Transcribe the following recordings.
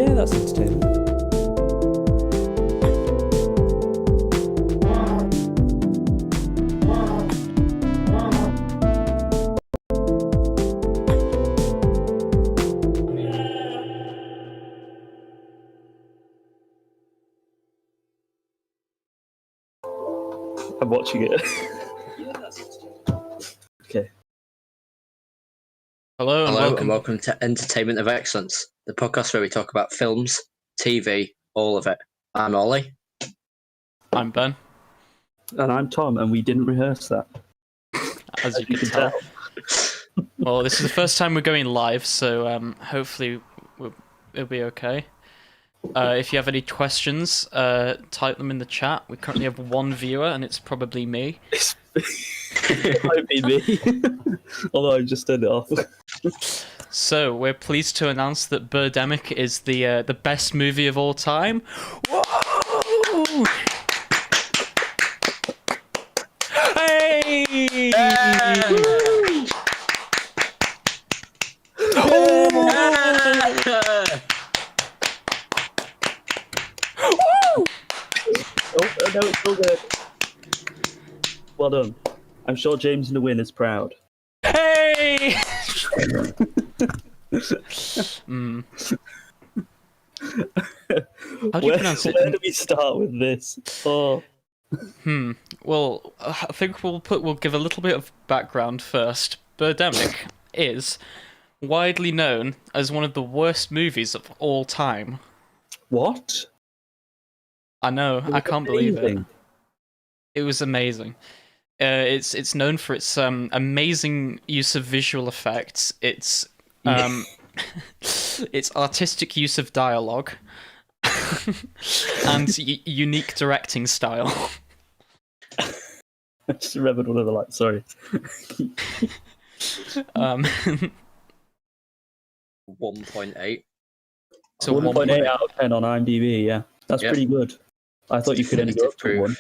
Yeah, that's entertainment. I'm watching it. Okay. Hello and welcome to Entertainment of Excellence, the podcast where we talk about films, TV, all of it. I'm Ollie. I'm Ben. And I'm Thom, and we didn't rehearse that. As you can tell. Well, this is the first time we're going live, so hopefully it'll be okay. If you have any questions, type them in the chat. We currently have one viewer, and it's probably me. It might be me. Although I just turned it off. So, we're pleased to announce that Birdemic is the best movie of all time. Whoa! Hey! Oh, no, it's still good. Well done. I'm sure James in the win is proud. Hey! How do you pronounce it? Where do we start with this? Oh. Well, I think we'll give a little bit of background first. Birdemic is widely known as one of the worst movies of all time. What? I know, I can't believe it. It was amazing. It's known for its amazing use of visual effects. Its its artistic use of dialogue, and unique directing style. I just remembered one of the lines. Sorry. 1.8. So 1.8 out of 10 on IMDb. Yeah, that's pretty good. I thought you could only go up to 1.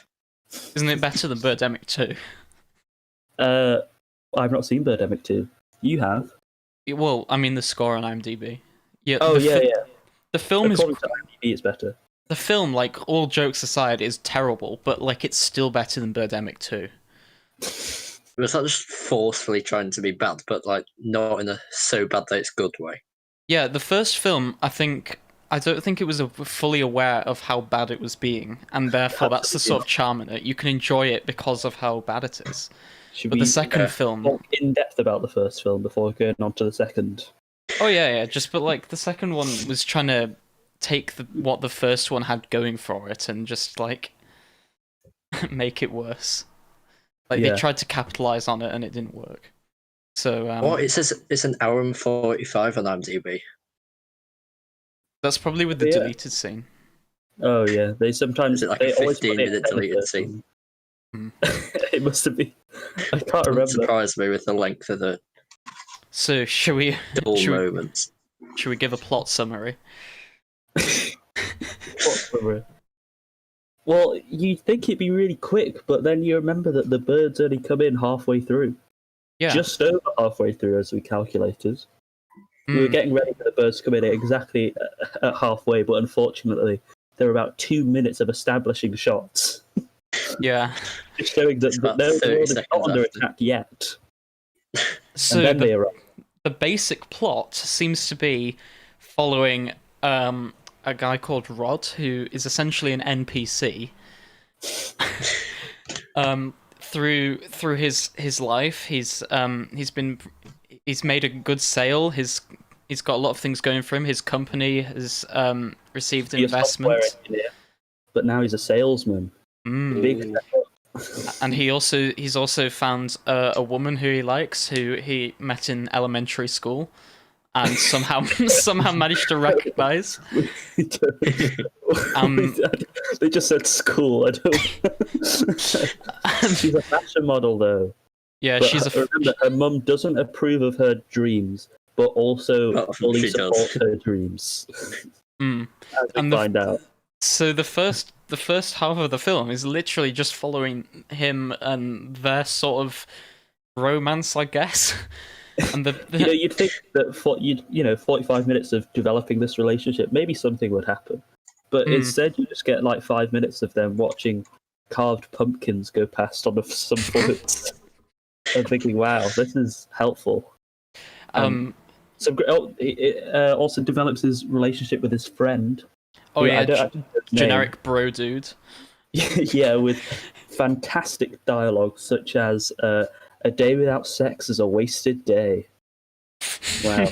Isn't it better than Birdemic 2? I've not seen Birdemic 2. You have? Well, I mean the score on IMDb. Yeah. The film According to IMDb, it's better. The film, like, all jokes aside, is terrible, but like it's still better than Birdemic 2. Was that just forcefully trying to be bad, but like not in a so bad that it's good way? Yeah, the first film, I don't think it was fully aware of how bad it was being, and therefore that's the sort of charm in it. You can enjoy it because of how bad it is. But the second film, talk in depth about the first film before going on to the second. Oh yeah. But like the second one was trying to take what the first one had going for it and just like make it worse. Like they tried to capitalize on it and it didn't work. So it says it's an hour and 45 on IMDb. That's probably with the deleted scene. Oh yeah, they sometimes like a 15-minute deleted scene. It must have been. I can't remember. Surprised me with the length of the. So should we moments? Should we give a plot summary? Plot summary. Well, you'd think it'd be really quick, but then you remember that the birds only come in halfway through. Yeah. Just over halfway through, as we calculated. We were getting ready for the birds to come in exactly at halfway, but unfortunately, there were about 2 minutes of establishing shots. Yeah. Just showing that they're not under attack yet. So and then they arrive. The basic plot seems to be following a guy called Rod, who is essentially an NPC. Through his life, he's made a good sale. He's got a lot of things going for him. His company has received investment. But now he's a salesman. Big and he's also found a woman who he likes, who he met in elementary school, and somehow managed to recognize. They just said school. I don't. She's a fashion model, though. Yeah, but remember, her mum doesn't approve of her dreams, but also fully supports her dreams. As we find out. So the first half of the film is literally just following him and their sort of romance, I guess. And You'd think that 45 minutes of developing this relationship, maybe something would happen. But instead, you just get like 5 minutes of them watching carved pumpkins go past on some floats. And thinking, wow, this is helpful. It also develops his relationship with his friend. Oh who yeah, I don't actually know his name. generic bro dude. Yeah, with fantastic dialogue such as "A day without sex is a wasted day." Wow,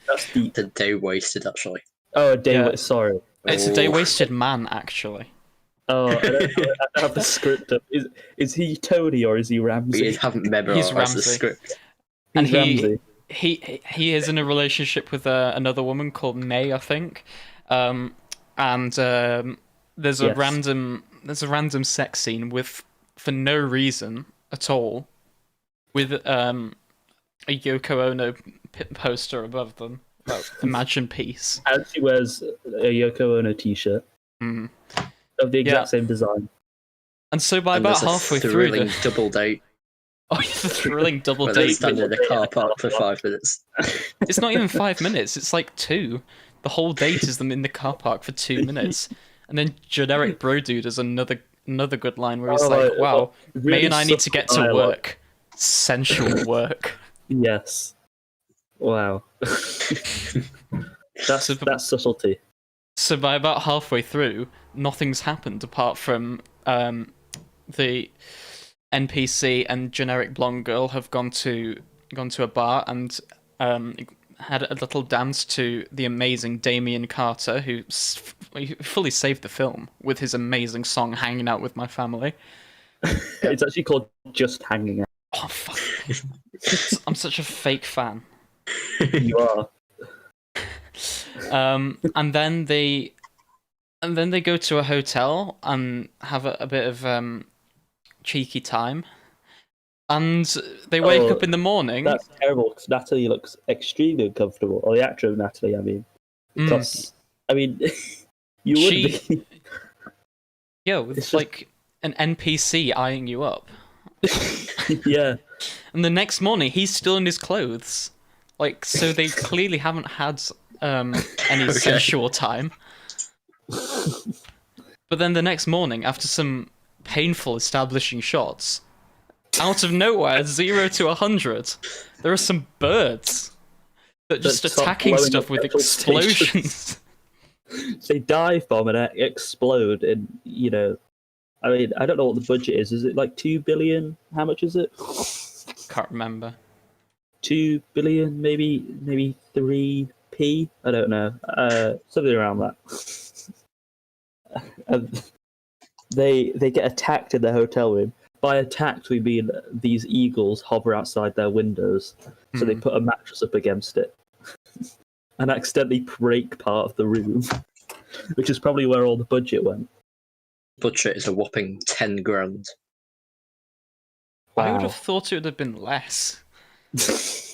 that's deep. The day wasted, actually. Oh, a day. Yeah. Sorry. It's a day wasted man, actually. Oh, I don't have the script up. Is he Tony or is he Ramsey? We haven't memorized He's the Ramsey. script. And He's Ramsey. he is in a relationship with another woman called May, I think. There's a Yes. random sex scene for no reason at all, with a Yoko Ono poster above them. Imagine peace. And she wears a Yoko Ono t-shirt of the exact same design. And so by And about there's a halfway through thrilling double date oh, yeah, the thrilling double where they date. stand in a car park for 5 minutes. It's not even 5 minutes. It's like 2. The whole date is them in the car park for 2 minutes, and then generic bro dude has another good line where he's like, "Wow, really May and I need to get to dialogue. work. Sensual work." Yes. Wow. That's subtlety. So by about halfway through, nothing's happened apart from the NPC and generic blonde girl have gone to a bar and had a little dance to the amazing Damien Carter, who fully saved the film with his amazing song "Hanging Out with My Family." It's actually called Just Hanging Out. Oh fuck! I'm such a fake fan. You are. And then they go to a hotel and have a bit of cheeky time, and they wake up in the morning. That's terrible because Natalie looks extremely uncomfortable. Or the actor of Natalie, I mean, because I mean, you would be. Yeah, with like an NPC eyeing you up. Yeah. And the next morning, he's still in his clothes. Like, so they clearly haven't had any sensual time. But then the next morning, after some painful establishing shots, out of nowhere, 0 to 100, there are some birds that just attacking stuff with explosions. They dive bomb and explode, and I mean, I don't know what the budget is. Is it like 2 billion? How much is it? Can't remember. 2 billion, maybe 3p. I don't know. Something around that. And they get attacked in their hotel room. By attacked, we mean these eagles hover outside their windows, so they put a mattress up against it and accidentally break part of the room, which is probably where all the budget went. Budget is a whopping 10 grand. Wow. I would have thought it would have been less.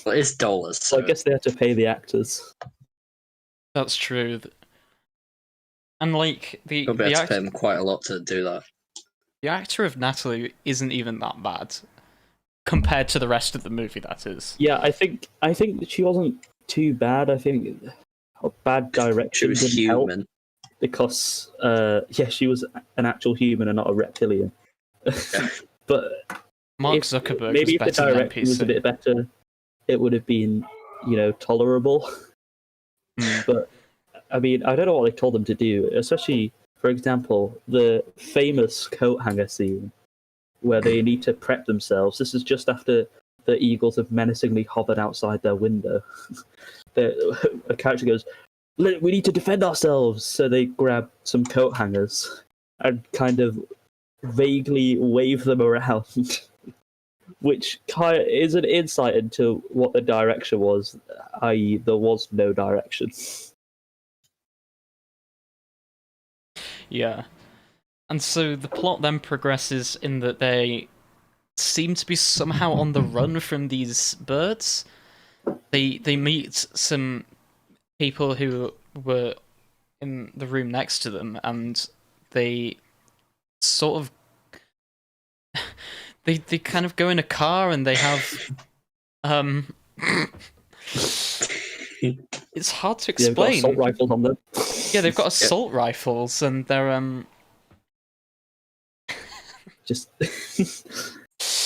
Well, it's dollars. So I guess they had to pay the actors. That's true. And like You'll be able to pay them quite a lot to do that. The actor of Natalie isn't even that bad compared to the rest of the movie. That is. Yeah, I think that she wasn't too bad. I think bad direction. She was didn't human. Help because she was an actual human and not a reptilian. But Mark Zuckerberg maybe was if the better than direction NPC. was a bit better, it would have been tolerable. But I mean, I don't know what they told them to do, especially, for example, the famous coat hanger scene where they need to prep themselves. This is just after the eagles have menacingly hovered outside their window. A character goes, "We need to defend ourselves," so they grab some coat hangers and kind of vaguely wave them around, which kind of is an insight into what the direction was, i.e. there was no direction. Yeah. And so the plot then progresses in that they seem to be somehow on the run from these birds. They meet some people who were in the room next to them, and they sort of they kind of go in a car and they have It's hard to They've got explain. assault rifles on them. Yeah, they've got assault rifles, and they're Just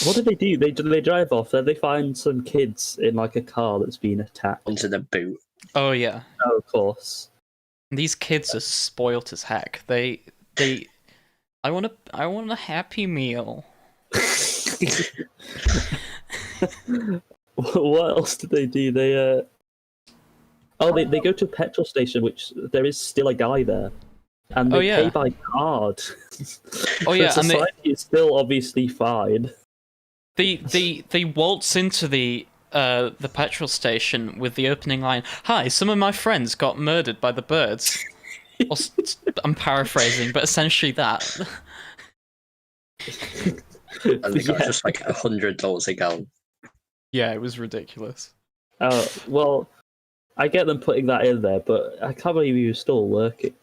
what do they do? They drive off. Then they find some kids in like a car that's been attacked. Onto the boot. Oh yeah. Oh, of course. These kids are spoilt as heck. I want a Happy Meal. What else did they do? They they go to a petrol station, which there is still a guy there, and they pay by card. Oh yeah, so society is still obviously fine. They waltz into the petrol station with the opening line, "Hi, some of my friends got murdered by the birds." I'm paraphrasing, but essentially that. And they got just like $100 a gallon. Yeah, it was ridiculous. Oh well, I get them putting that in there, but I can't believe he was still working.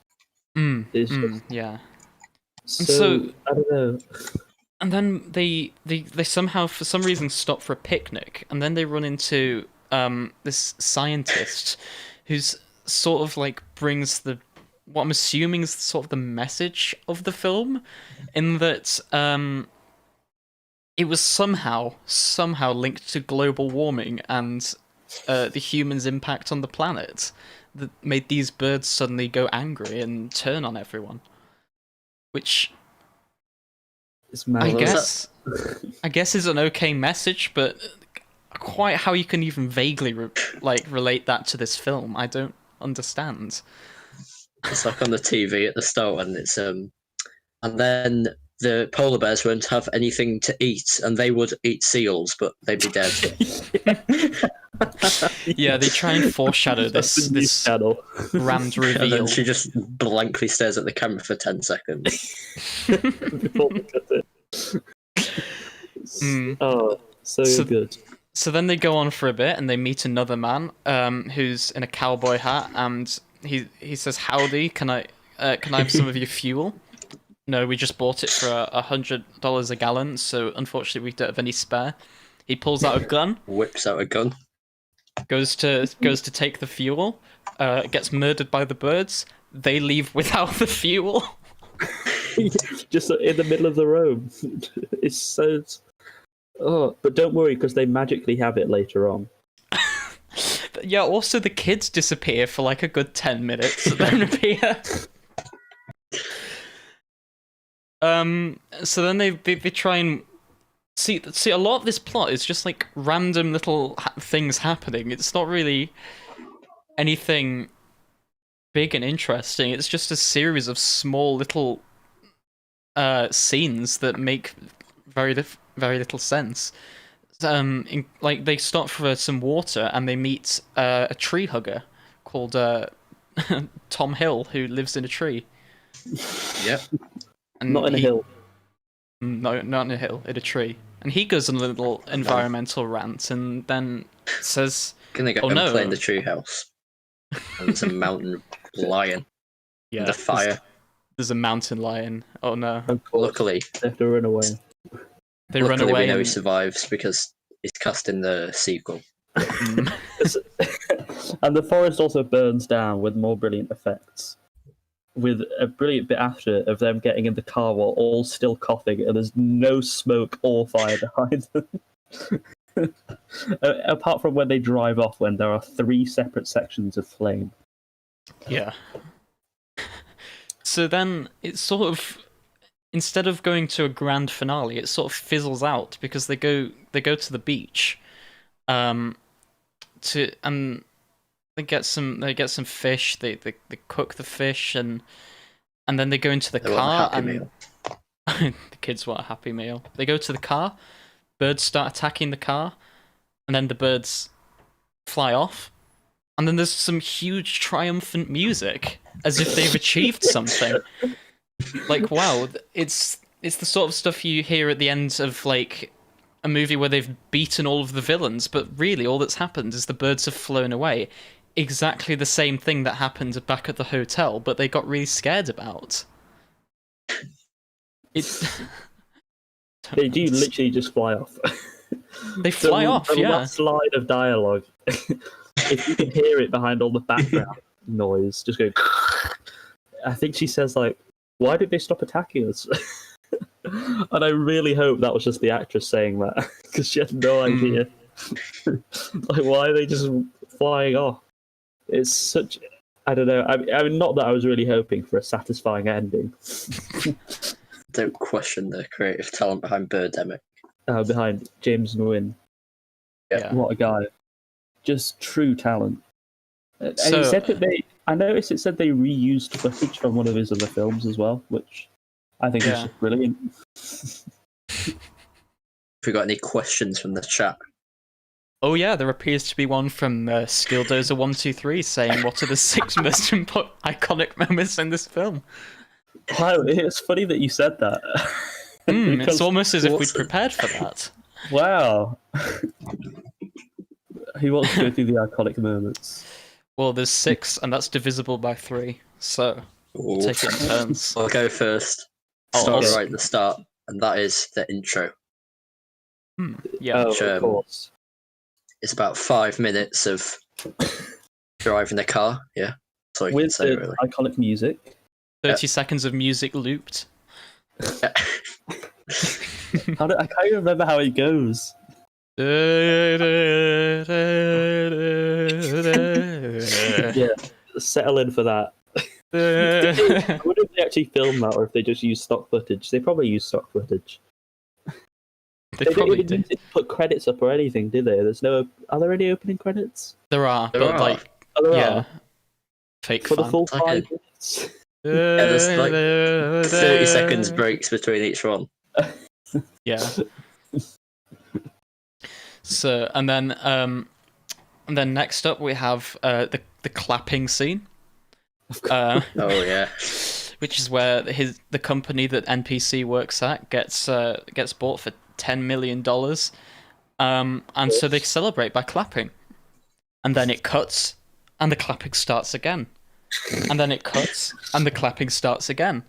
Yeah. So I don't know. And then they somehow, for some reason, stop for a picnic, and then they run into this scientist who's sort of like brings what I'm assuming is sort of the message of the film, in that it was somehow linked to global warming and the humans' impact on the planet that made these birds suddenly go angry and turn on everyone, which I guess is an okay message, but quite how you can even vaguely relate that to this film, I don't understand. It's like on the TV at the start, and it's and then the polar bears won't have anything to eat, and they would eat seals, but they'd be dead. Yeah, they try and foreshadow this grand reveal. And then she just blankly stares at the camera for 10 seconds. Before we cut it. Oh, so good. So then they go on for a bit, and they meet another man who's in a cowboy hat, and he says, "Howdy, can I have some of your fuel?" No, we just bought it for $100 a gallon, so unfortunately we don't have any spare. He pulls out a gun. Whips out a gun. Goes to take the fuel. Gets murdered by the birds. They leave without the fuel. Just in the middle of the road. It's so. Oh, but don't worry, because they magically have it later on. Yeah. Also, the kids disappear for like a good 10 minutes, and then appear. So then they try and see a lot of this plot is just like random little things happening. It's not really anything big and interesting. It's just a series of small little scenes that make very little sense. Like they stop for some water and they meet a tree hugger called Thom Hill, who lives in a tree. Yep. And not in a hill. No, not in a hill, in a tree. And he goes on a little environmental rant and then says, "Can they go and play in the tree house?" And there's a mountain lion. Yeah. And a fire. There's a mountain lion. Oh no. Luckily. They have to run away. They run away. We know he survives because it's cast in the sequel. And the forest also burns down with more brilliant effects. With a brilliant bit after of them getting in the car while all still coughing, and there's no smoke or fire behind them. Apart from when they drive off, when there are 3 separate sections of flame. Yeah. So then it's sort of, instead of going to a grand finale, it sort of fizzles out because they go to the beach, and they get some fish. They cook the fish and then they go into the car and the kids want a Happy Meal. They go to the car. Birds start attacking the car, and then the birds fly off. And then there's some huge triumphant music, as if they've achieved something. Like, wow, it's the sort of stuff you hear at the end of like a movie where they've beaten all of the villains, but really all that's happened is the birds have flown away. Exactly the same thing that happened back at the hotel, but they got really scared about. They do literally just fly off. They fly off, the yeah. last line of dialogue, if you can hear it behind all the background noise, just going. I think she says like, "Why did they stop attacking us?" And I really hope that was just the actress saying that because she had no idea. Like, why are they just flying off? It's such. I don't know. I mean, not that I was really hoping for a satisfying ending. Don't question the creative talent behind Birdemic. Behind James Nguyen. Yeah. What a guy. Just true talent. And So- it said that I noticed it said they reused footage from one of his other films as well, which I think is Yeah. just brilliant. If we got any questions from the chat, Oh yeah, there appears to be one from Skilldozer123 saying, "What are the 6 most iconic moments in this film?" Wow, it's funny that you said that. It's Because- almost as if we'd What's- prepared for that. Wow. He wants to go through the iconic moments. Well, there's 6, and that's divisible by 3. So Ooh. take it in turns. I'll go first. Oh, Start awesome. right at the start, and that is the intro. Yeah. Oh, Which, of course. It's about 5 minutes of driving a car. Yeah, that's all you can With say, the really. iconic music. 30 seconds of music looped. Yeah. I can't even remember how it goes. Yeah, settle in for that. I wonder if they actually filmed that or if they just used stock footage. They probably used stock footage. They probably didn't do. put credits up or anything, did they? There's no. Are there any opening credits? There are, There but are. like, Oh, there yeah, are. fake For the fun. full Okay. 5 minutes. Yeah, there's like 30 seconds breaks between each one. Yeah. So and then next up we have the clapping scene. Oh yeah. Which is where the company that NPC works at gets bought for $10 million, and so they celebrate by clapping, and then it cuts, and the clapping starts again, and then it cuts, and the clapping starts again,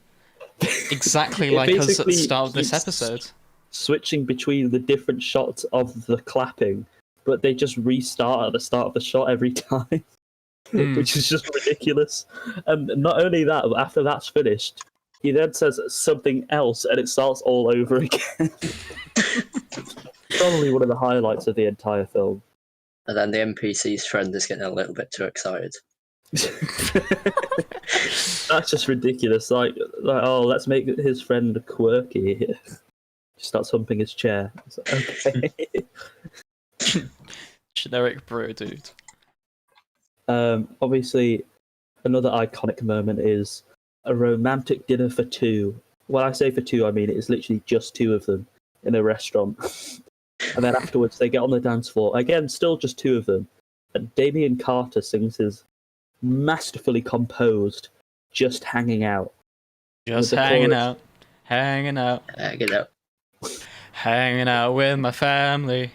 exactly It like us at the basically start of this keeps episode. Switching between the different shots of the clapping, but they just restart at the start of the shot every time. Which is just ridiculous. And not only that, but after that's finished, he then says something else and it starts all over again. Probably one of the highlights of the entire film. And then the NPC's friend is getting a little bit too excited. That's just ridiculous. Like, oh, let's make his friend quirky. He starts humping his chair. It's like, okay. Generic bro dude. Obviously, another iconic moment is a romantic dinner for 2. When I say for 2, I mean it is literally just 2 of them in a restaurant. And then afterwards, they get on the dance floor. Again, still just 2 of them. And Damien Carter sings his masterfully composed "Just Hanging Out." Just With the hanging chorus. out, hanging out, Get out. hanging out with my family,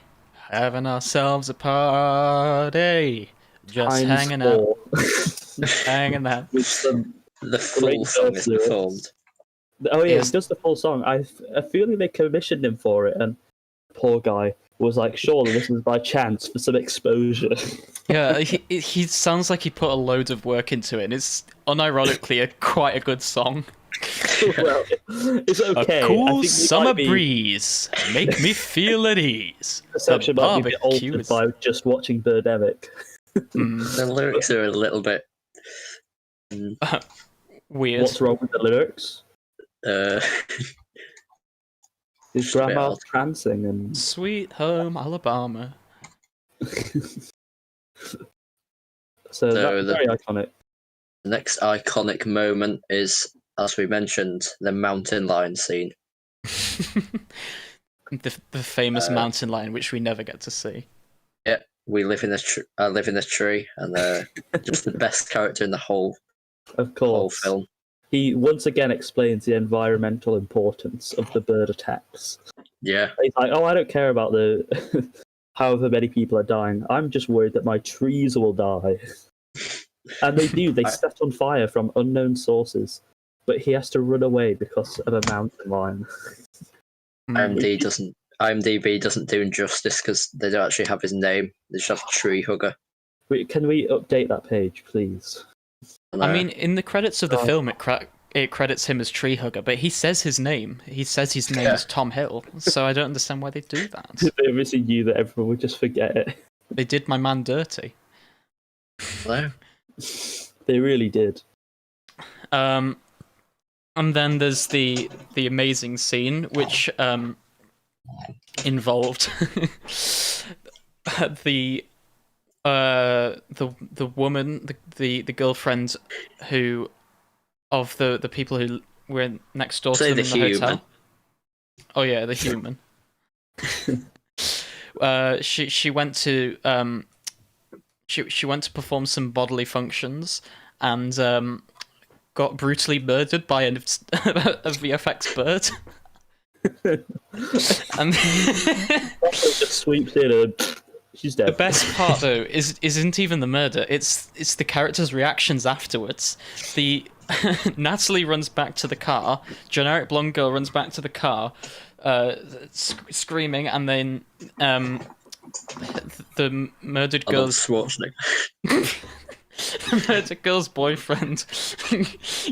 having ourselves a party. Just Times hanging out, 4. hanging out. With some The Great full song is lyrics. performed. Oh yeah, Yes. he does the full song. I feel like they commissioned him for it, and poor guy was like, "Surely this is by chance for some exposure." Yeah, he sounds like he put a load of work into it, and it's unironically quite a good song. Well, it's okay. A I cool think we summer might be- breeze, make me feel at ease. Perception The might be a bit barbecue altered is- by just watching Birdemic. Mm, The lyrics are a little bit. weird. What's wrong with the lyrics? Uh, His Just a bit grandma odd. prancing and Sweet home Alabama. so that's the- very iconic. the next iconic moment is, as we mentioned, the mountain lion scene. the famous mountain lion, which we never get to see. Yeah, we live in a live in a tree, and just the best character in the whole Of course, film. he once again explains the environmental importance of the bird attacks. Yeah, He's like, "Oh, I don't care about the however many people are dying. I'm just worried that my trees will die." And they do. They set on fire from unknown sources, but he has to run away because of a mountain lion. IMD doesn't IMDb doesn't do him justice because they don't actually have his name. They just have Tree Hugger. Wait, can we update that page, please? I mean, in the credits of the film, it credits him as Tree Hugger, but he says his name. He says his name is Thom Hill, so I don't understand why they do that. They obviously knew that everyone would just forget it. They did my man dirty. Hello? They really did. And then there's the amazing scene, which involved the woman, the girlfriend of the people who were next door to them in the hotel. Oh yeah, the human. She went to she went to perform some bodily functions and got brutally murdered by a VFX bird. And just sweeps in and she's dead. The best part though isn't even the murder. It's the characters' reactions afterwards. The Natalie runs back to the car. Generic blonde girl runs back to the car, screaming, and then the murdered girl's the murdered girl's boyfriend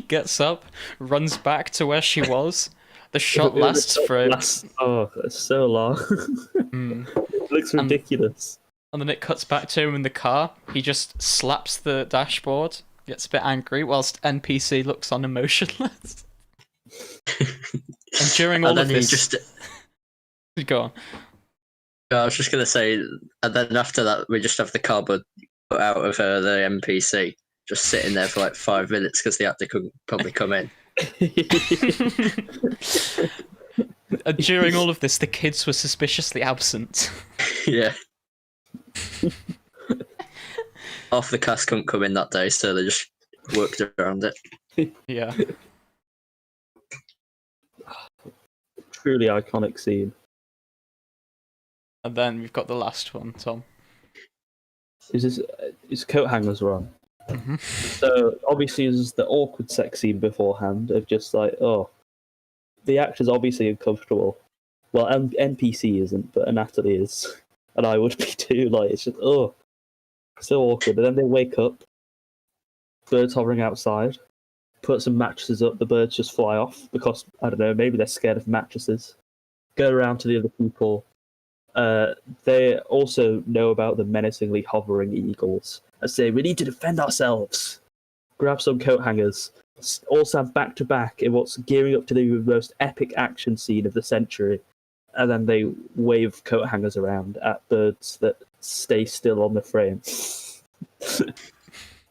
gets up, runs back to where she was. The shot lasts for oh, it's so long. It looks ridiculous. And then it cuts back to him in the car. He just slaps the dashboard, gets a bit angry, whilst NPC looks on emotionless. And during all of this, go on. I was just gonna say, and then after that, we just have the cardboard put out of the NPC, just sitting there for like 5 minutes because the actor couldn't probably come in. During all of this, the kids were suspiciously absent. Yeah. Half the cast couldn't come in that day, so they just worked around it. Yeah. Truly iconic scene. And then we've got the last one, Tom. Is coat hangers were on. Mm-hmm. So obviously there's the awkward sex scene beforehand of just like, oh, the actor's obviously uncomfortable. Well, NPC isn't, but Natalie is, and I would be too. Like, it's just so awkward. And then they wake up, birds hovering outside, put some mattresses up, the birds just fly off because I don't know, maybe they're scared of mattresses. Go around to the other people. They also know about the menacingly hovering eagles and say, we need to defend ourselves. Grab some coat hangers. All stand back to back in what's gearing up to the most epic action scene of the century. And then they wave coat hangers around at birds that stay still on the frame.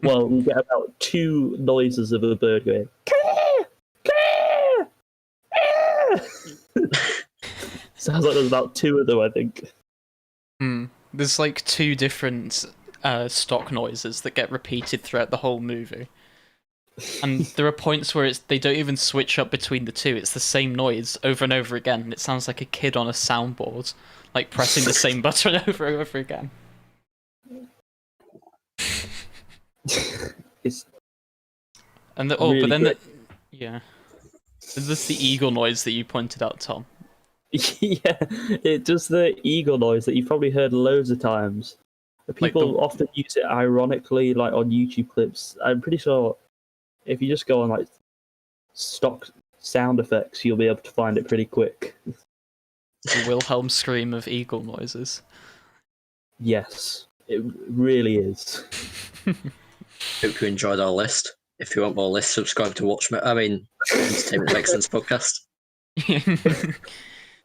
Well, we get about 2 noises of a bird going, caw, caw, caw. Sounds like there's about 2 of them, I think. There's like 2 different stock noises that get repeated throughout the whole movie. And there are points where they don't even switch up between the 2. It's the same noise over and over again. And it sounds like a kid on a soundboard, like pressing the same button over and over again. It's and really but then great. There's the eagle noise that you pointed out, Tom. Yeah, it does the eagle noise that you've probably heard loads of times. People often use it ironically, like on YouTube clips. I'm pretty sure if you just go on like stock sound effects, you'll be able to find it pretty quick. The Wilhelm scream of eagle noises. Yes, it really is. Hope you enjoyed our list. If you want more lists, subscribe to Entertainment Makes Sense podcast.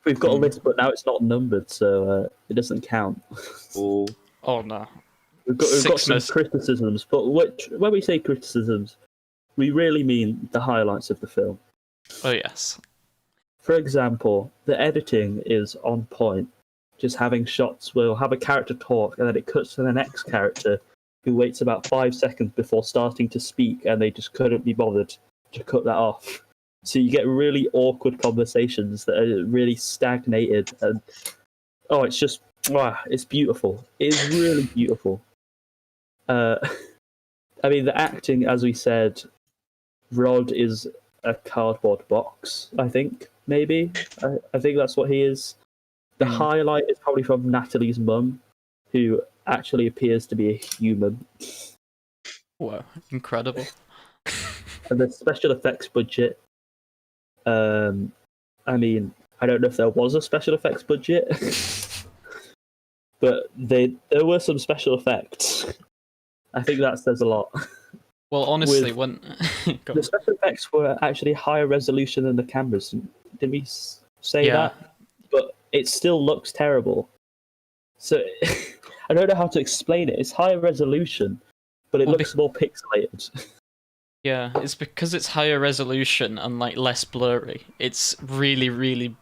We've got a list, but now it's not numbered, so it doesn't count. Oh no. We've got some criticisms, but when we say criticisms, we really mean the highlights of the film. Oh yes. For example, the editing is on point. Just having shots where we'll have a character talk, and then it cuts to the next character who waits about 5 seconds before starting to speak, and they just couldn't be bothered to cut that off. So you get really awkward conversations that are really stagnated, and it's just, it's beautiful. It's really beautiful. I mean, the acting, as we said, Rod is a cardboard box, I think, maybe. I think that's what he is. The highlight is probably from Natalie's mum, who actually appears to be a human. Whoa, incredible. And the special effects budget, I mean, I don't know if there was a special effects budget, but there were some special effects. I think that says a lot. Well, honestly, when the special effects were actually higher resolution than the cameras, did we say that? But it still looks terrible. So I don't know how to explain it. It's higher resolution, but it looks more pixelated. Yeah, it's because it's higher resolution and like less blurry. It's really, really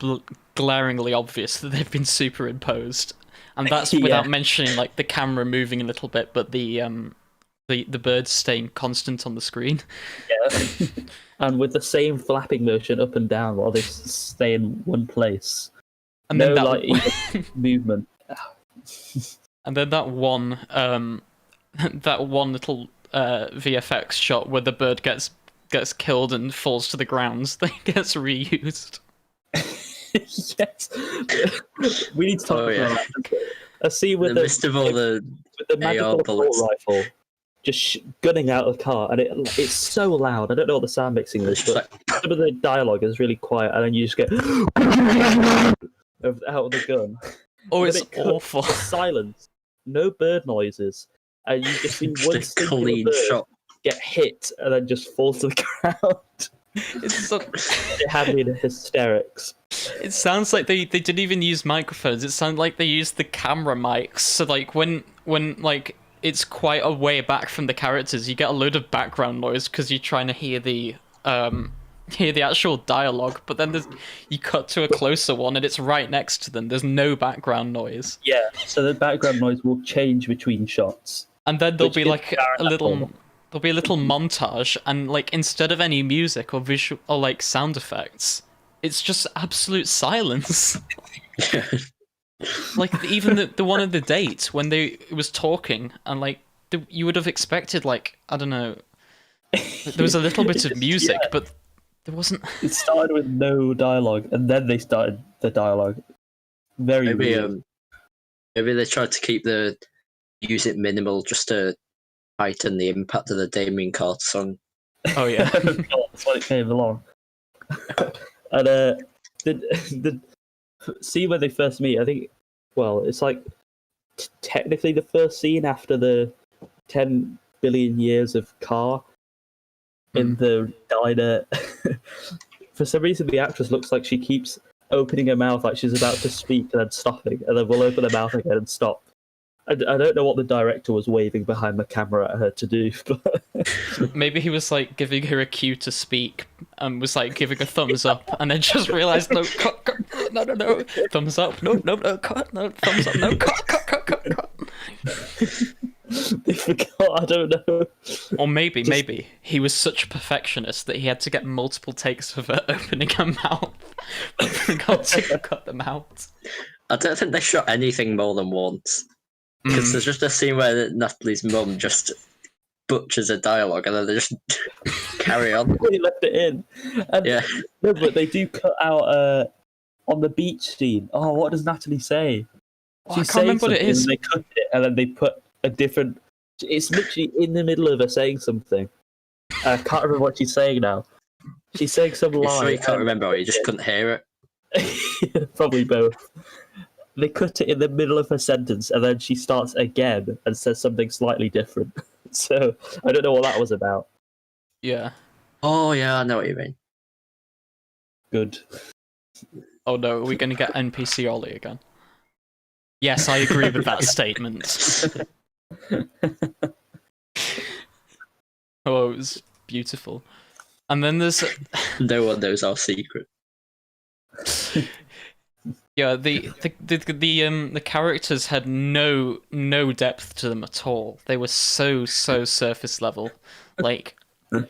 glaringly obvious that they've been superimposed, and that's without mentioning like the camera moving a little bit, but the birds staying constant on the screen. Yeah, and with the same flapping motion up and down while they stay in one place. And no then like movement. And then that one little VFX shot where the bird gets killed and falls to the ground, that gets reused. Yes, we need to talk about that. A scene with the magical assault rifle just gunning out of the car, and it's so loud. I don't know what the sound mixing is, but some of the dialogue is really quiet, and then you just get out of the gun. Oh, it's awful. Silence, no bird noises, and you just see one clean shot get hit and then just fall to the ground. It had me in hysterics. It sounds like they didn't even use microphones. It sounded like they used the camera mics. So like when like it's quite a way back from the characters, you get a load of background noise because you're trying to hear the actual dialogue, but then you cut to a closer one and it's right next to them. There's no background noise. Yeah, so the background noise will change between shots. And then there'll be like a little montage, and like instead of any music or visual or like sound effects, it's just absolute silence. Like even the one of the date when it was talking, and like you would have expected like, I don't know, there was a little bit of music, but there wasn't. It started with no dialogue, and then they started the dialogue. Very weird. Maybe they tried to keep the music minimal just to heighten the impact of the Damien Carter song. Oh yeah, that's when it came along. And the scene where they first meet, I think, well, it's like technically the first scene after the 10 billion years of car in the diner. For some reason, the actress looks like she keeps opening her mouth like she's about to speak and then stopping, and then will open her mouth again and stop. I don't know what the director was waving behind the camera at her to do, but maybe he was like giving her a cue to speak and was like giving a thumbs up, and then just realized no, thumbs up, no, cut, no, thumbs up, no, cut. They forgot, I don't know. Or maybe he was such a perfectionist that he had to get multiple takes of her opening her mouth, but forgot to cut them out. I don't think they shot anything more than once. Because there's just a scene where Natalie's mum just butchers a dialogue, and then they just carry on. They left it in. And, yeah. No, but they do cut out on the beach scene. Oh, what does Natalie say? I can't remember what it is. And they cut it, and then they put a different... It's literally in the middle of her saying something. I can't remember what she's saying now. She's saying some line. Sure you can't remember, or you just couldn't hear it? Probably both. They cut it in the middle of her sentence, and then she starts again and says something slightly different. So I don't know what that was about. Yeah. Oh yeah, I know what you mean. Good. Oh no, are we going to get NPC Ollie again? Yes, I agree with that statement. Oh, it was beautiful. And then there's... No one knows our secret. Yeah, the characters had no depth to them at all. They were so surface level. Like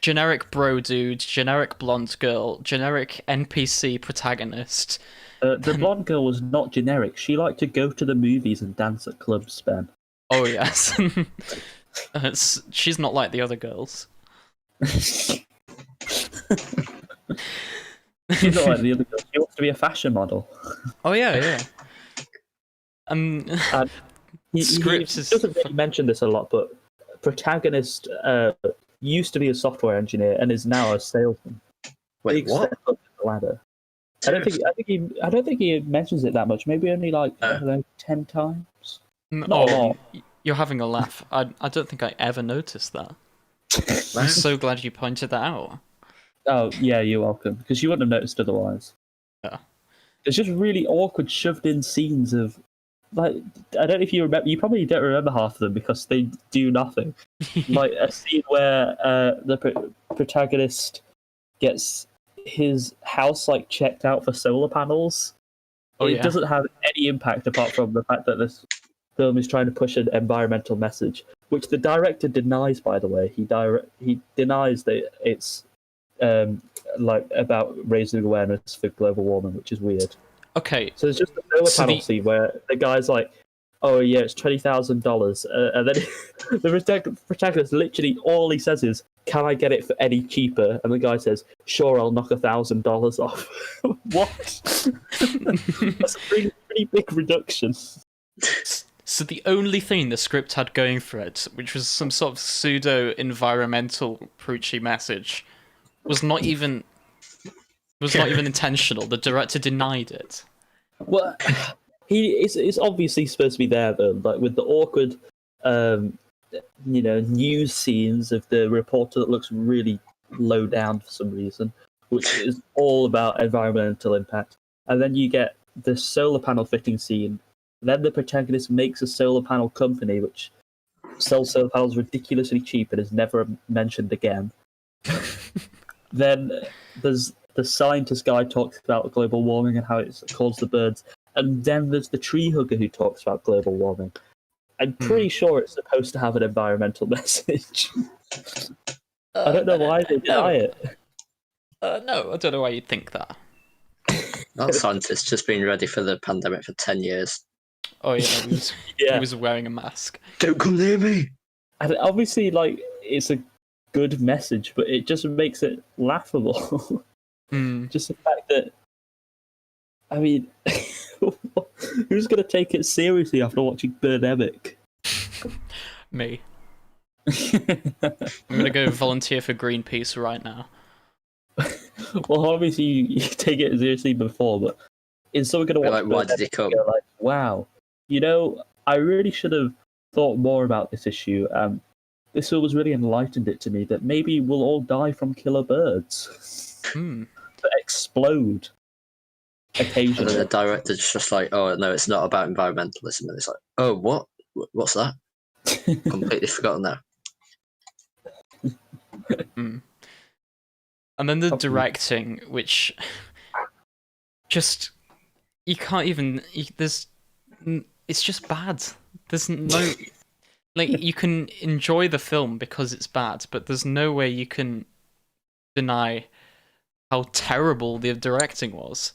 generic bro dude, generic blonde girl, generic NPC protagonist. The blonde girl was not generic. She liked to go to the movies and dance at clubs, Ben. Oh yes. She's not like the other girls. She's not like the other girl. She wants to be a fashion model. Oh yeah. And he Script is doesn't really mention this a lot, but protagonist used to be a software engineer and is now a salesman. Wait, Big what? step up the ladder. I don't think he mentions it that much. Maybe only like I don't know, 10 times. Not a lot. You're having a laugh. I don't think I ever noticed that. I'm so glad you pointed that out. Oh yeah, you're welcome. Because you wouldn't have noticed otherwise. Yeah. There's just really awkward shoved in scenes of like I don't know if you remember. You probably don't remember half of them because they do nothing. Like a scene where the protagonist gets his house like checked out for solar panels. It doesn't have any impact apart from the fact that this film is trying to push an environmental message, which the director denies. By the way, he denies that it's like about raising awareness for global warming, which is weird. Okay. So there's just a solar panel scene where the guy's like, "Oh yeah, it's $20,000," and then the protagonist literally all he says is, "Can I get it for any cheaper?" And the guy says, "Sure, I'll knock $1,000 off." What? That's a pretty big reduction. So the only thing the script had going for it, which was some sort of pseudo-environmental preachy message, was not even intentional. The director denied it. Well, it's obviously supposed to be there though, like with the awkward, news scenes of the reporter that looks really low down for some reason, which is all about environmental impact, and then you get the solar panel fitting scene. Then the protagonist makes a solar panel company which sells solar panels ridiculously cheap and is never mentioned again. Then there's the scientist guy talks about global warming and how it caused the birds. And then there's the tree hugger who talks about global warming. I'm pretty sure it's supposed to have an environmental message. I don't know why they deny it. No, I don't know why you'd think that. That scientist just been ready for the pandemic for 10 years. Oh yeah, he was wearing a mask. Don't come near me! And obviously, like, it's a good message, but it just makes it laughable. Just the fact that, I mean, who's going to take it seriously after watching Birdemic? Me. I'm going to go volunteer for Greenpeace right now. Well, obviously you take it seriously before, but is someone going to watch like, why did he come? Go like, wow, I really should have thought more about this issue. This film has really enlightened it to me that maybe we'll all die from killer birds that explode occasionally. And then the director's just like, oh no, it's not about environmentalism. And it's like, oh, what? What's that? Completely forgotten now. And then the directing, which just you can't even. It's just bad. There's no like you can enjoy the film because it's bad, but there's no way you can deny how terrible the directing was.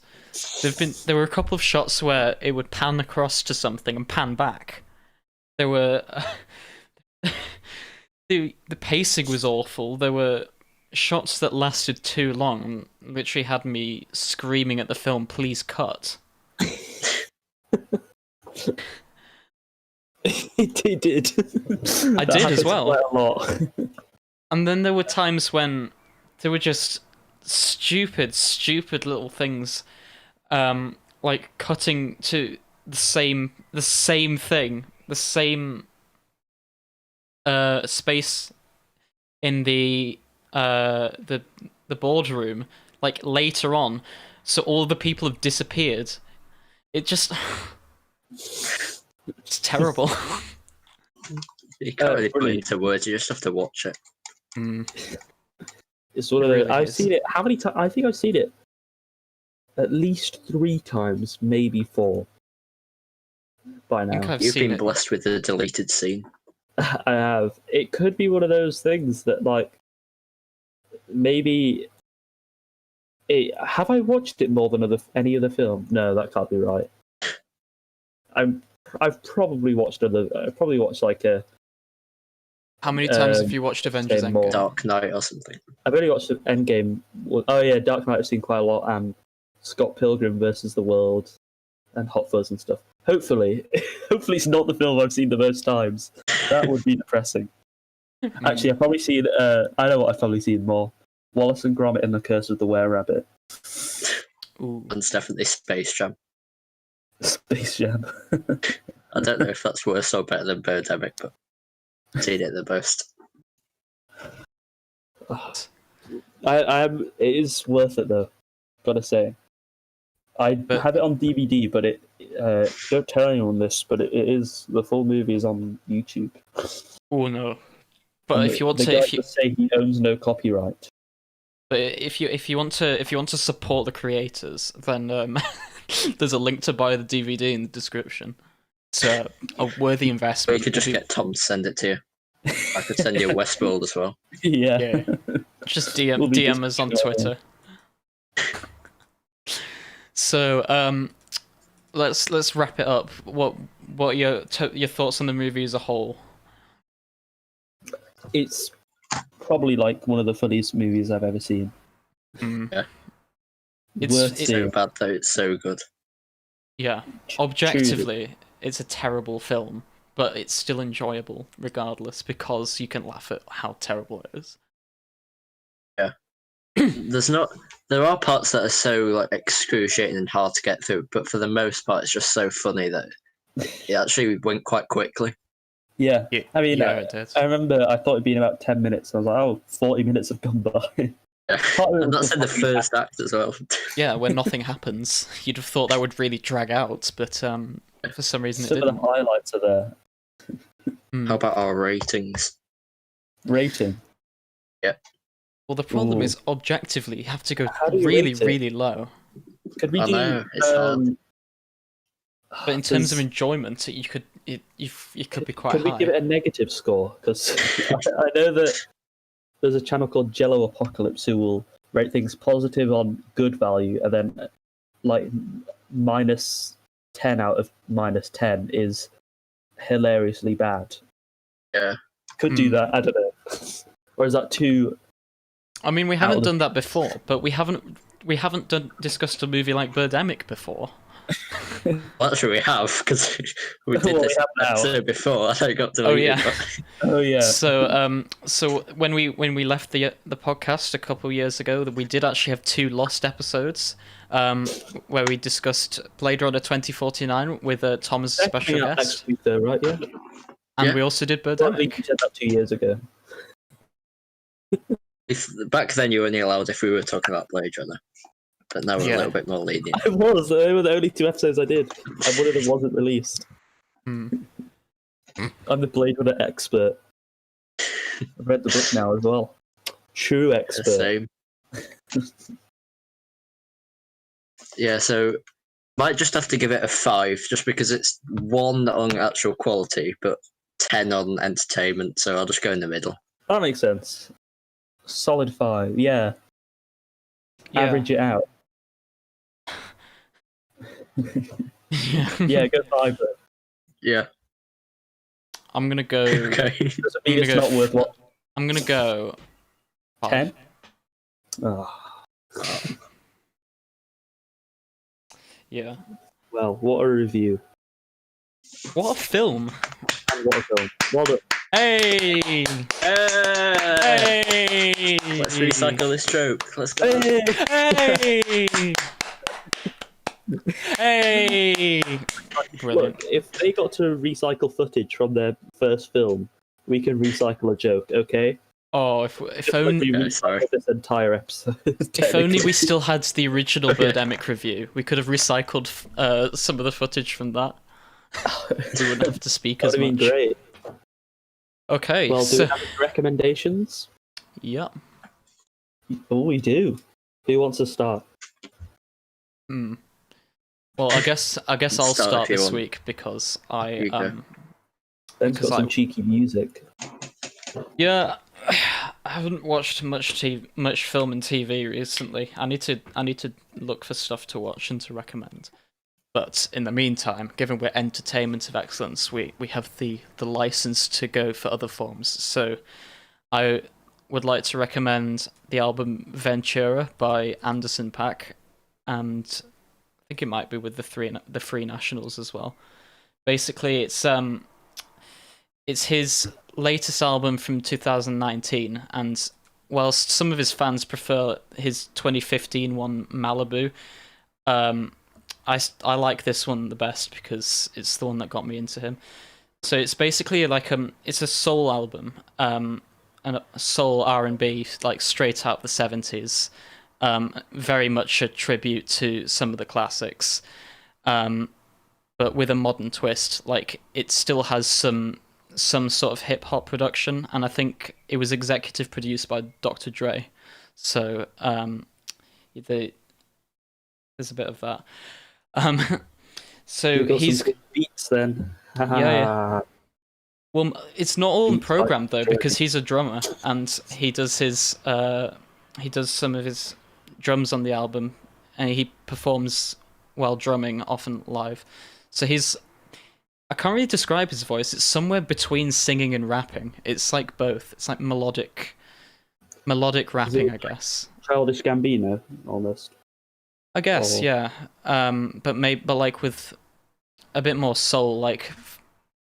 There were a couple of shots where it would pan across to something and pan back. There were the pacing was awful. There were shots that lasted too long, literally had me screaming at the film, "Please cut." He did. I did as well. Quite a lot. And then there were times when there were just stupid little things, like cutting to the same thing, the same space in the boardroom, like later on, so all the people have disappeared. It just it's terrible. You can't really put it into words, you just have to watch it. It's one of those. I've seen it how many times? I think I've seen it at least 3 times, maybe 4 by now. You've been blessed with the deleted scene. I have. It could be one of those things that, like, maybe. Have I watched it more than any other film? No, that can't be right. I've probably watched like a. How many times have you watched Avengers Endgame? Dark Knight or something. I've only watched Endgame. Oh yeah, Dark Knight I've seen quite a lot, and Scott Pilgrim versus the World, and Hot Fuzz and stuff. Hopefully, hopefully it's not the film I've seen the most times. That would be depressing. Actually, I've probably seen. I know what I've probably seen more: Wallace and Gromit and the Curse of the Were-Rabbit. Ooh. And it's definitely Space Jam. Space Jam. I don't know if that's worse or better than Birdemic, but I've seen it the most. I am. It is worth it though. Gotta say. I have it on DVD, but it don't tell anyone this, but it is the full movie is on YouTube. Oh no! But And if you want the to, guy if you just say he owns no copyright. but if you want to support the creators, then there's a link to buy the DVD in the description. It's a worthy Or investment. you could just get Thom to send it to you. I could send you Westworld as well. Yeah. Just We'll be DM us on Twitter. So let's wrap it up. What are your thoughts on the movie as a whole? It's probably like one of the funniest movies I've ever seen. Yeah. Worth It's so seeing. bad though, it's so good. Yeah, objectively, it's a terrible film, but it's still enjoyable regardless because you can laugh at how terrible it is. Yeah. There are parts that are so like excruciating and hard to get through, but for the most part it's just so funny that it actually went quite quickly. Yeah. I mean, yeah, it did. I remember I thought it'd been about 10 minutes. I was like, oh, 40 minutes have gone by. Yeah. And that's in the first act as well. Yeah, when nothing happens, you'd have thought that would really drag out, but for some reason Some it of didn't. the highlights are there. How about our ratings? Rating. Well, the problem Ooh. is objectively you have to go How do you really, rate it? really low. Could we I do? know, it's hard. But in terms of Does- enjoyment, you could be quite Could we high. give it a negative score? Because I know that there's a channel called Jello Apocalypse who will rate things positive on good value, and then like -10 out of -10 is hilariously bad. Yeah. Could do that. I don't know. Or is that too? I mean, we out haven't of the- done that before, but we haven't discussed a movie like Birdemic before. Well, actually, we have because we did Well, we this have now. episode before. I don't got to. Oh, read yeah. it, but- Oh yeah. So when we left the podcast a couple years ago, we did actually have 2 lost episodes, where we discussed Blade Runner 2049 with Thom as a special Coming out guest, next week, though, right? Yeah. and Yeah. we also did I think Birdemic. you said that 2 years ago. Back then, you were only allowed if we were talking about Blade Runner, but now we're Yeah. a little bit more lenient. I was. They were the only 2 episodes I did, and one of them wasn't released. Hmm. I'm the Blade Runner expert. I've read the book now as well. True The expert. same. Yeah, so might just have to give it a 5, just because it's 1 on actual quality, but 10 on entertainment. So I'll just go in the middle. That makes sense. Solid 5. Yeah. Yeah. Average it out. Yeah, go 5 then. Yeah. I'm gonna go. Okay. Doesn't mean I'm it's gonna not go worth what? I'm gonna go 5. 10? Oh, Yeah. well, what a review. What a film! And what a film. Well done. Hey! Hey! Hey! Let's recycle this joke. Let's go. Hey! Hey! Brilliant. Look, if they got to recycle footage from their first film, we can recycle a joke, okay? Oh, if Just only like we sorry. recycled this entire episode. if only we technically. still had the original Birdemic review, we could have recycled some of the footage from that. We wouldn't have to speak That as would have much. been great. Okay, Well, do so we have any recommendations? yeah. Oh, we do. Who wants to start? Hmm. Well, I guess I'll Start start if you this want. week because Here you go. Ben's got Because some cheeky music. yeah, I haven't watched much film and TV recently. I need to look for stuff to watch and to recommend. But in the meantime, given we're entertainment of excellence, we have the license to go for other forms. So I would like to recommend the album Ventura by Anderson .Paak and think it might be with the Free Nationals as well. Basically, it's his latest album from 2019, and whilst some of his fans prefer his 2015 one, Malibu, I like this one the best because it's the one that got me into him. So it's basically like it's a soul album, and a soul R&B, like straight out the 70s. Very much a tribute to some of the classics, but with a modern twist. Like, it still has some sort of hip hop production, and I think it was executive produced by Dr. Dre. So there's a bit of that. So he's some good beats then. yeah. Well, it's not all programmed though, because he's a drummer and he does some of his drums on the album, and he performs while drumming, often live. So I can't really describe his voice. It's somewhere between singing and rapping. It's like both. It's like melodic rapping, I guess. Childish Gambino, almost. I guess, yeah. But like with a bit more soul, like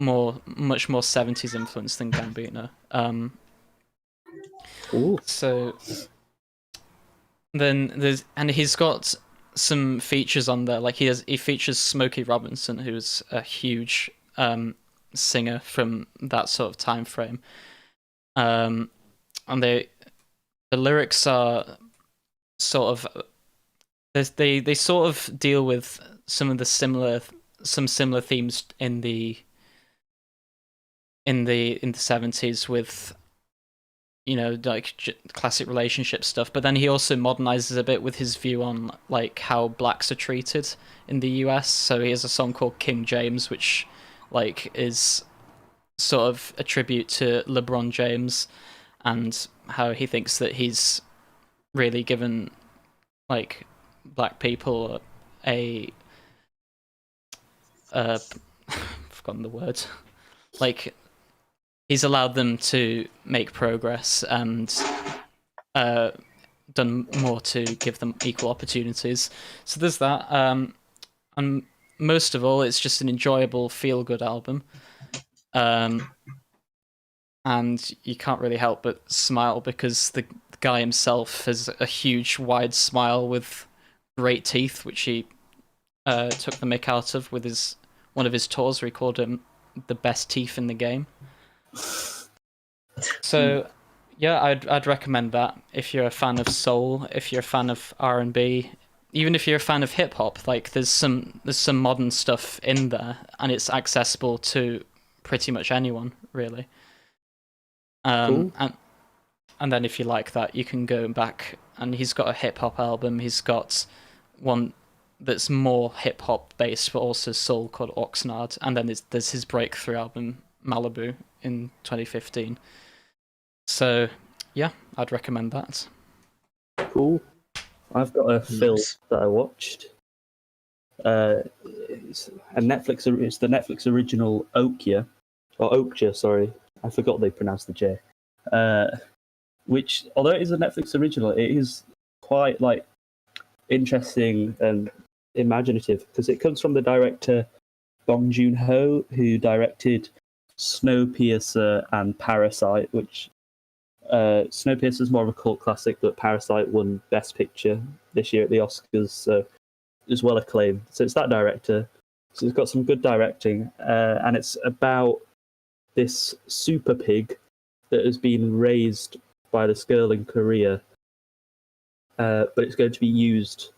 much more 70s influence than Gambino. So then he's got some features on there. Like he features Smokey Robinson, who's a huge singer from that sort of time frame. And the lyrics are sort of they sort of deal with some similar themes in the 70s with, you know, like classic relationship stuff, but then he also modernizes a bit with his view on like how blacks are treated in the US. So he has a song called King James, which like is sort of a tribute to LeBron James and how he thinks that he's really given like black people a I've forgotten the word, like he's allowed them to make progress and done more to give them equal opportunities. So there's that. And most of all, it's just an enjoyable, feel-good album. And you can't really help but smile because the guy himself has a huge, wide smile with great teeth, which he took the mick out of with one of his tours where he called him the best teeth in the game. So yeah, I'd recommend that if you're a fan of soul, if you're a fan of R&B, even if you're a fan of hip hop. Like there's some modern stuff in there, and it's accessible to pretty much anyone, really. Cool. And then if you like that, you can go back, and he's got a hip hop album. He's got one that's more hip hop based, but also soul, called Oxnard, and then there's his breakthrough album Malibu in 2015. So yeah, I'd recommend that. Cool. I've got a film that I watched. It's the Netflix original Okja, sorry. I forgot they pronounced the J. Which, although it is a Netflix original, it is quite like interesting and imaginative because it comes from the director Bong Joon-ho, who directed Snowpiercer and Parasite, which Snowpiercer is more of a cult classic, but Parasite won Best Picture this year at the Oscars, so it's well acclaimed. So it's that director. So it's got some good directing, and it's about this super pig that has been raised by this girl in Korea, but it's going to be used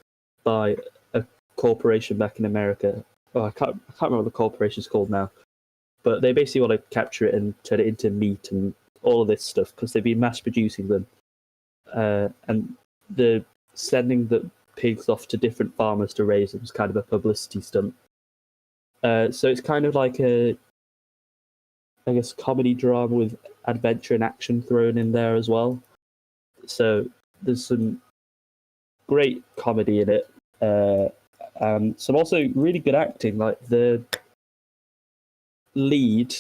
by a corporation back in America. Oh, I can't remember what the corporation's called now, but they basically want to capture it and turn it into meat and all of this stuff because they've been mass producing them, and the sending the pigs off to different farmers to raise them is kind of a publicity stunt. So it's kind of like a, I guess, comedy drama with adventure and action thrown in there as well. So there's some great comedy in it, some also really good acting. Like the lead,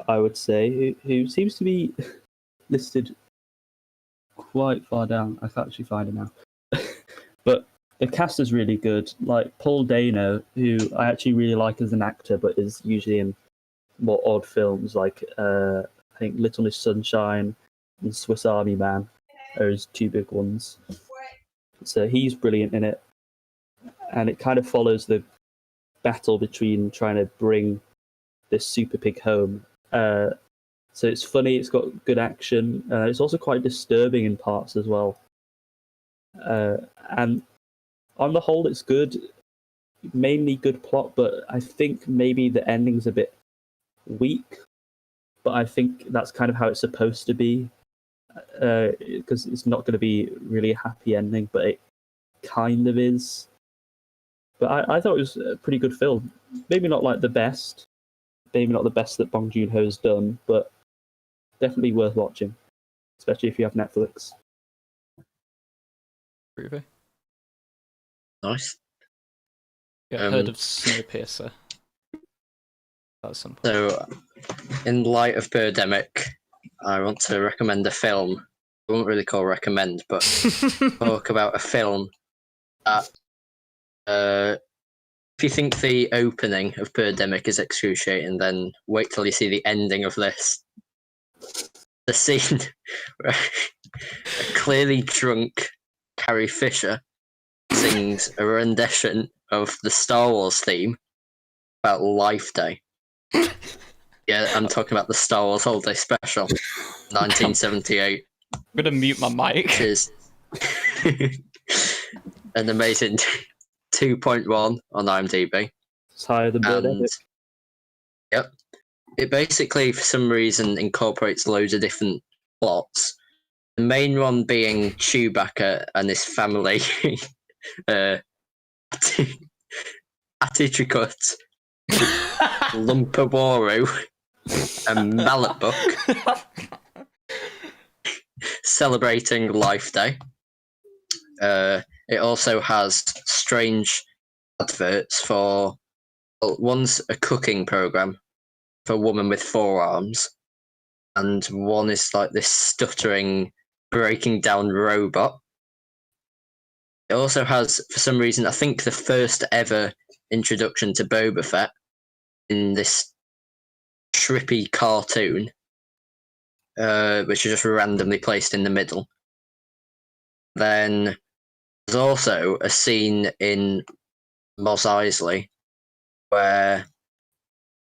I would say, who seems to be listed quite far down. I can't actually find it now. But the cast is really good. Like Paul Dano, who I actually really like as an actor, but is usually in more odd films like I think Little Miss Sunshine and Swiss Army Man are his two big ones. So he's brilliant in it, and it kind of follows the battle between trying to bring this super pig home. So it's funny, it's got good action, it's also quite disturbing in parts as well. And on the whole, it's good, mainly good plot, but I think maybe the ending's a bit weak. But I think that's kind of how it's supposed to be, because it's not going to be really a happy ending, but it kind of is. But I thought it was a pretty good film. Maybe not like the best, maybe not the best that Bong Joon-ho's done, but definitely worth watching, especially if you have Netflix. Groovy. Nice. Yeah, heard of Snowpiercer. At some point. So, in light of Birdemic, I want to recommend a film. I won't really call recommend, but talk about a film that, if you think the opening of Birdemic is excruciating, then wait till you see the ending of this. The scene where a clearly drunk Carrie Fisher sings a rendition of the Star Wars theme about Life Day. Yeah, I'm talking about the Star Wars Holiday Special, 1978. I'm gonna mute my mic. Which is an amazing 2.1 on IMDb. It's higher than Birdemic. Yep. It basically, for some reason, incorporates loads of different plots. The main one being Chewbacca and his family. Attitricot, Lumpawaru, and Malletbuck celebrating Life Day. It also has strange adverts for, well, one's a cooking program for a woman with four arms, and one is like this stuttering, breaking down robot. It also has, for some reason, I think the first ever introduction to Boba Fett in this trippy cartoon, which is just randomly placed in the middle. Then there's also a scene in Mos Eisley where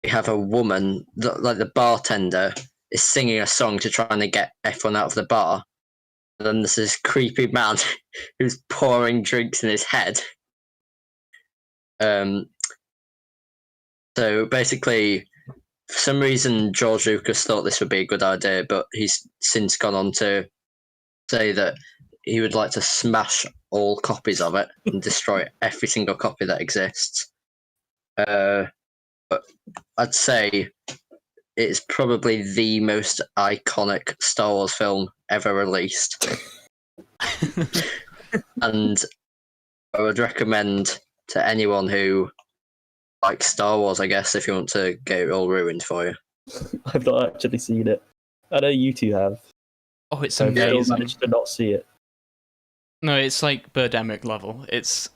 we have a woman, like the bartender, is singing a song to try and get everyone out of the bar. And then there's this creepy man who's pouring drinks in his head. So basically, for some reason, George Lucas thought this would be a good idea, but he's since gone on to say that he would like to smash all copies of it and destroy every single copy that exists. But I'd say it's probably the most iconic Star Wars film ever released. And I would recommend to anyone who likes Star Wars, I guess, if you want to get it all ruined for you. I've not actually seen it. I know you two have. Oh, it's I amazing. still managed to not see it. No, it's like Birdemic level. It's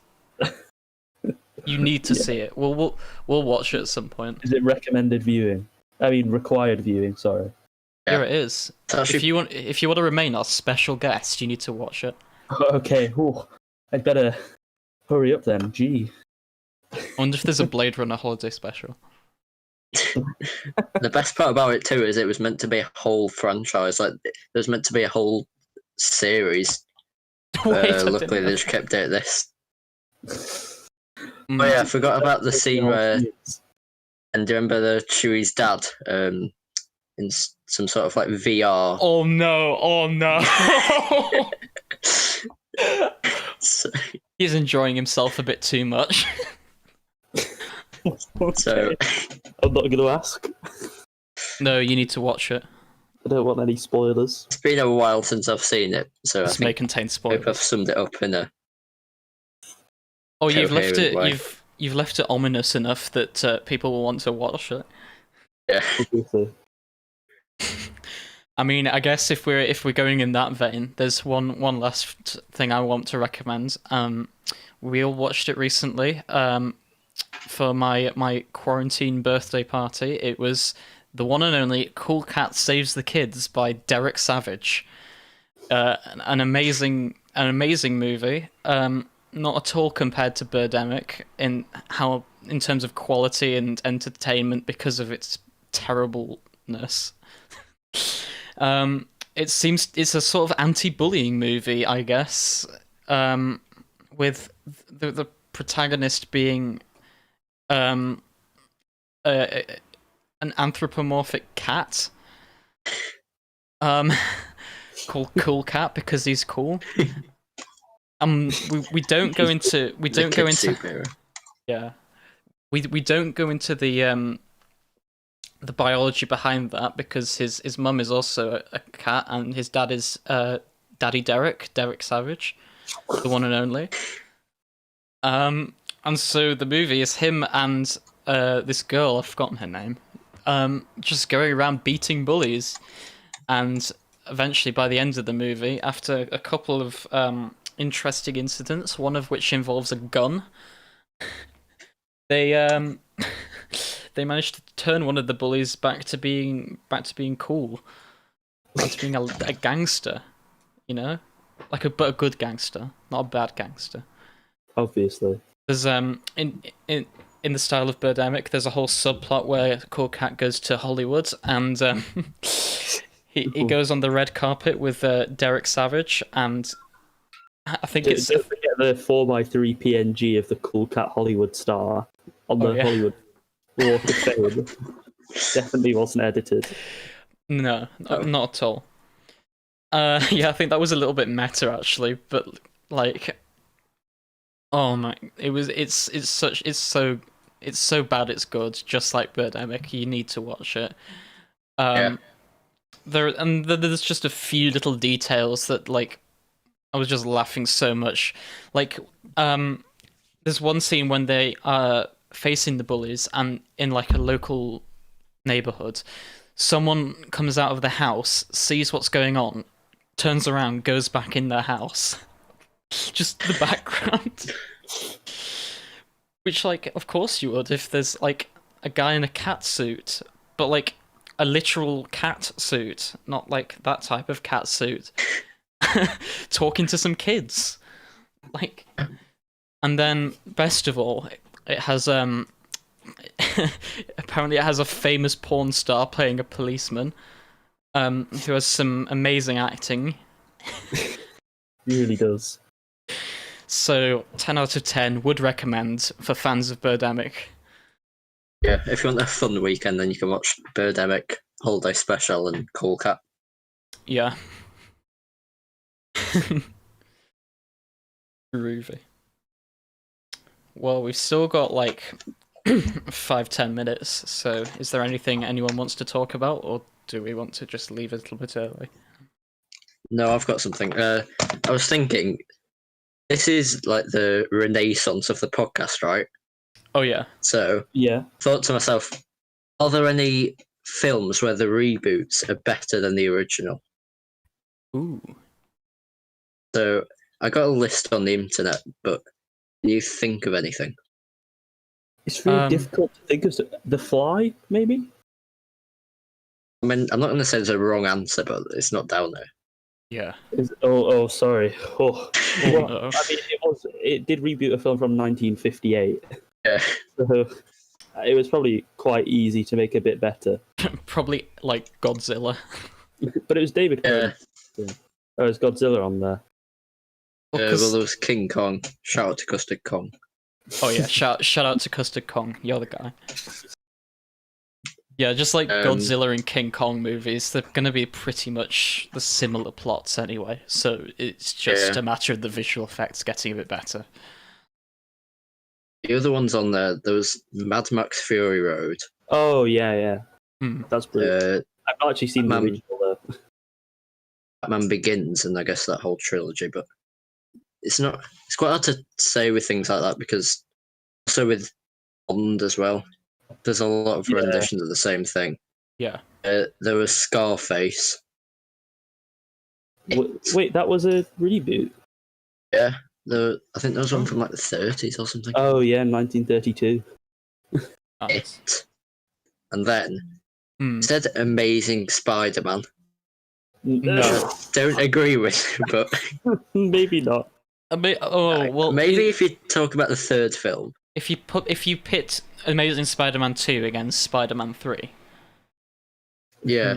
you need to see it. We'll watch it at some point. Is it recommended viewing? I mean, required viewing. Sorry. Yeah, it is. Actually, If you want to remain our special guest, you need to watch it. Okay. Ooh, I'd better hurry up then. Gee. I wonder if there's a Blade Runner holiday special. the best part about it too is it was meant to be a whole franchise. Like there was meant to be a whole series. Luckily, they just kept it at this. Oh yeah, I forgot about the scene where. And do you remember the Chewie's dad in some sort of like VR? Oh no! Oh no! So, he's enjoying himself a bit too much. So I'm not going to ask. No, you need to watch it. I don't want any spoilers. It's been a while since I've seen it, so This may contain I spoilers. hope I've summed it up in a. Oh, you've left it. way. You've left it ominous enough that people will want to watch it. Yeah. Obviously. I mean, I guess if we're going in that vein, there's one last thing I want to recommend, We all watched it recently for my quarantine birthday party. It was the one and only Cool Cat Saves the Kids by Derek Savage. An amazing movie. Not at all compared to Birdemic in terms of quality and entertainment because of its terribleness. It seems it's a sort of anti-bullying movie, I guess, with the protagonist being an anthropomorphic cat, called Cool Cat because he's cool. We don't go into yeah, we don't go into the biology behind that because his mum is also a cat and his dad is Daddy Derek Savage, the one and only. And so the movie is him and this girl, I've forgotten her name, just going around beating bullies, and eventually by the end of the movie, after a couple of interesting incidents, one of which involves a gun, they managed to turn one of the bullies back to being cool, back to being a gangster, you know, like a good gangster, not a bad gangster. Obviously, there's in the style of Birdemic, there's a whole subplot where Cool Cat goes to Hollywood and he goes on the red carpet with Derek Savage, and I think don't forget the 4x3 PNG of the Cool Cat Hollywood star on the Hollywood Walk of Fame. Definitely wasn't edited. No, not at all. Yeah, I think that was a little bit meta actually, but like, oh my, it's so bad it's good, just like Birdemic. You need to watch it. There's just a few little details that, like, I was just laughing so much. Like, there's one scene when they are facing the bullies and in like a local neighborhood, someone comes out of the house, sees what's going on, turns around, goes back in their house. Just the background. Which, like, of course you would if there's like a guy in a cat suit, but like a literal cat suit, not like that type of cat suit, talking to some kids. Like, and then best of all, it has apparently it has a famous porn star playing a policeman, who has some amazing acting. Really does. So 10 out of 10 would recommend for fans of Birdemic. Yeah, if you want a fun weekend, then you can watch Birdemic, Holiday Special, and Cool Cat. Yeah. Groovy. Well, we've still got like 5-10 minutes, so is there anything anyone wants to talk about, or do we want to just leave a little bit early? No, I've got something. I was thinking, this is like the renaissance of the podcast, right? Oh yeah. So yeah, thought to myself, are there any films where the reboots are better than the original? Ooh. So I got a list on the internet, but can you think of anything? It's really difficult to think of. The Fly, maybe? I mean, I'm not going to say there's a wrong answer, but it's not down there. Yeah. Sorry. Well, no. I mean, it did reboot a film from 1958. Yeah. So it was probably quite easy to make a bit better. Probably like Godzilla. But it was David Cohen. Yeah. Oh, it was Godzilla on there. Well, there was King Kong. Shout out to Custard Kong. Oh yeah, shout out to Custard Kong. You're the guy. Yeah, just like Godzilla and King Kong movies, they're going to be pretty much the similar plots anyway, so it's just a matter of the visual effects getting a bit better. The other ones on there was Mad Max Fury Road. Oh, yeah. That's brilliant. I've not actually seen the original, though. Batman Begins, and I guess that whole trilogy, but it's quite hard to say with things like that, because also with Bond as well, there's a lot of renditions of the same thing. Yeah. There was Scarface. Wait, that was a reboot? Yeah. I think there was one from like the 30s or something. Oh yeah, 1932. Nice. And then instead Amazing Spider-Man. No. Don't agree with, but Maybe not. maybe if you talk about the third film. If you pit Amazing Spider-Man 2 against Spider-Man 3. Yeah.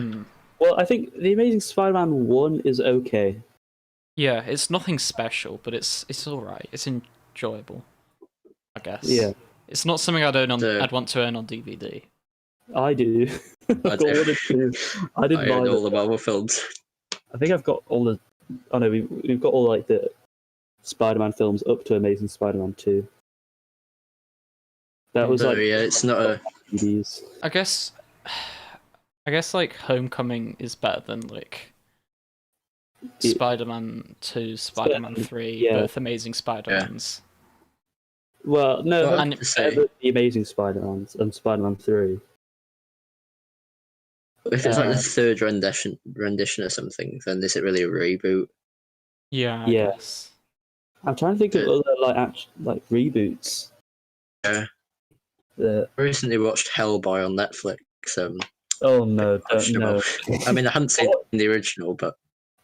Well, I think the Amazing Spider-Man 1 is okay. Yeah, it's nothing special, but it's alright. It's enjoyable, I guess. Yeah. It's not something I'd want to own on DVD. I do. I do. I didn't buy own all them. the Marvel films. I think I've got all the. Oh no, we've got all like the Spider-Man films up to Amazing Spider-Man 2. That was like. Yeah, it's not a. DVDs. I guess like Homecoming is better than like Spider-Man 2, Spider-Man 3, both Amazing Spider-Mans. Well, no, Well, and the Amazing Spider-Mans and Spider-Man 3. If it's like the third rendition or something, then is it really a reboot? Yeah, I guess. I'm trying to think of other like reboots. Yeah. I recently watched Hellboy on Netflix. Oh no, no. I mean, I haven't seen the original, but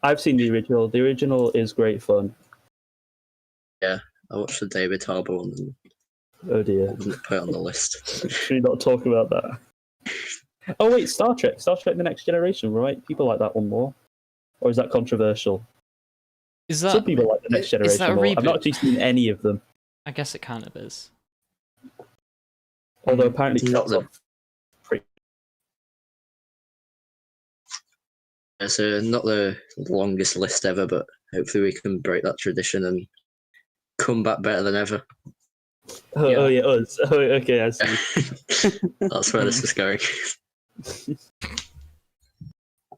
I've seen the original. The original is great fun. Yeah, I watched the David Harbour one and oh dear, put it on the list. Should we not talk about that? Oh wait, Star Trek The Next Generation, right? People like that one more. Or is that controversial? Some people like The Next Generation more. I've not actually seen any of them. I guess it kind of is. Although apparently not the It's not the longest list ever, but hopefully we can break that tradition and come back better than ever. Oh yeah, us. Oh, okay, I see. That's where this is going.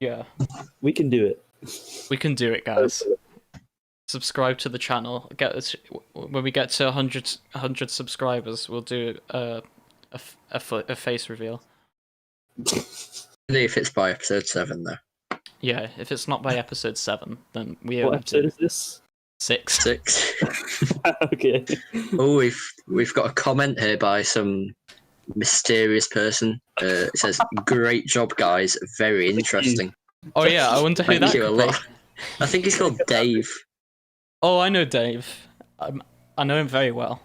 Yeah. We can do it. We can do it, guys. Subscribe to the channel. When we get to 100 subscribers, we'll do a face reveal. If it's by episode 7, though. Yeah, if it's not by episode 7, then we. What episode is this? 6. 6. Okay. Oh, we've got a comment here by some mysterious person. It says, "Great job, guys. Very interesting." Oh yeah, I wonder who that could be. I think he's called Dave. Oh, I know Dave. I know him very well.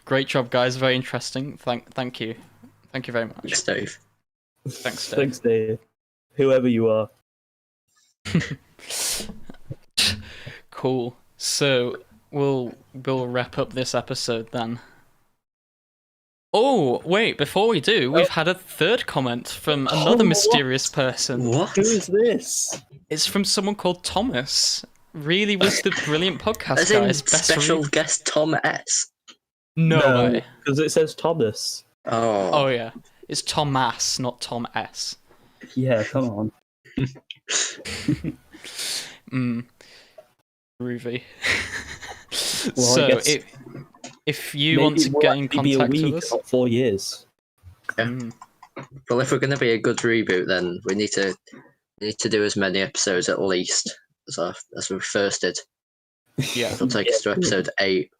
Great job, guys. Very interesting. Thank you. Thank you very much. Thanks, Dave. Thanks, Dave. Thanks, Dave. Whoever you are. Cool. So we'll wrap up this episode then. Oh, wait, before we do, we've had a third comment from another mysterious person. What? Who is this? It's from someone called Thomas. Really was the brilliant podcast, As in guys. Best special guest Tom S. No way. Because it says Thomas. Oh yeah. It's Thomas, not Tom S. Yeah, come on. Groovy. Well, so if you want to get in contact with us, 4 years. Yeah. Well, if we're going to be a good reboot, then we need to do as many episodes at least as we first did. Yeah. It'll take us to episode 8.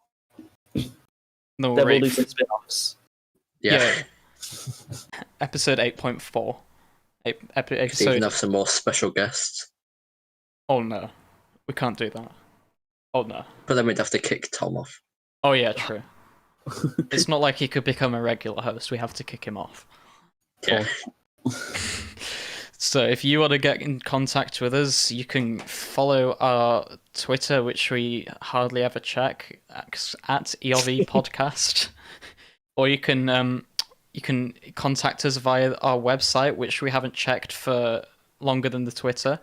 No, Then we'll right. do some spin-offs. Yeah. Episode 8.4. Could even have some more special guests. Oh no, we can't do that. Oh no. But then we'd have to kick Tom off. Oh yeah, true. It's not like he could become a regular host. We have to kick him off. Yeah. So if you want to get in contact with us, you can follow our Twitter, which we hardly ever check, at EOV Podcast, or you can contact us via our website, which we haven't checked for longer than the Twitter.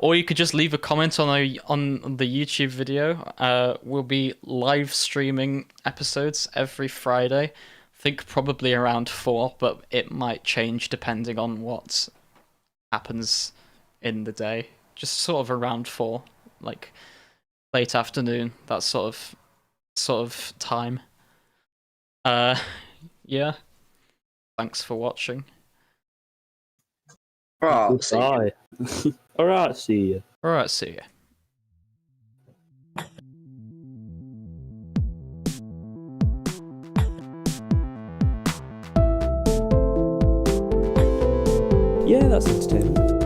Or you could just leave a comment on the YouTube video. We'll be live streaming episodes every Friday. I think probably around 4, but it might change depending on what happens in the day. Just sort of around 4, like late afternoon, that sort of time. Yeah. Thanks for watching. Right, see you. Goodbye. Alright, see you. Alright, see ya. Yeah, that's entertaining.